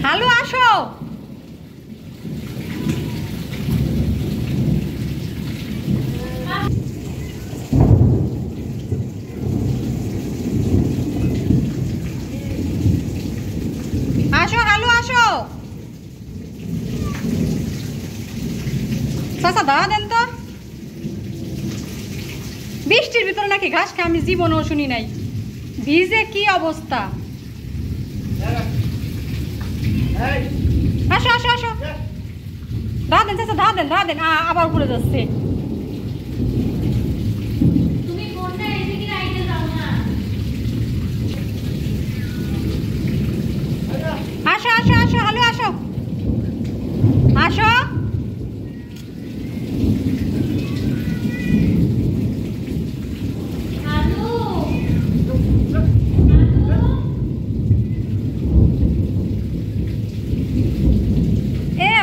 হালু আসো। আসো হালু আসো। চাচা দাওয়া দেন তো। বৃষ্টির ভিতরে নাকি ঘাস খায় আমি জীবনেও শুনি নাই। ভিজে কি অবস্থা। আসো আসো আসো। দাওয়া দেন চাচা, দাওয়া দেন, দাওয়া দেন। আবার উপরে যাচ্ছে। আসো আসো আসো হালু আসো। আসো।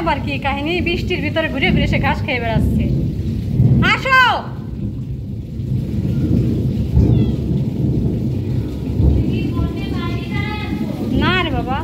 আবার কি কাহিনী, বৃষ্টির ভিতরে ঘুরে ঘুরে সে ঘাস খেয়ে বেড়াচ্ছে। আসো। না রে বাবা।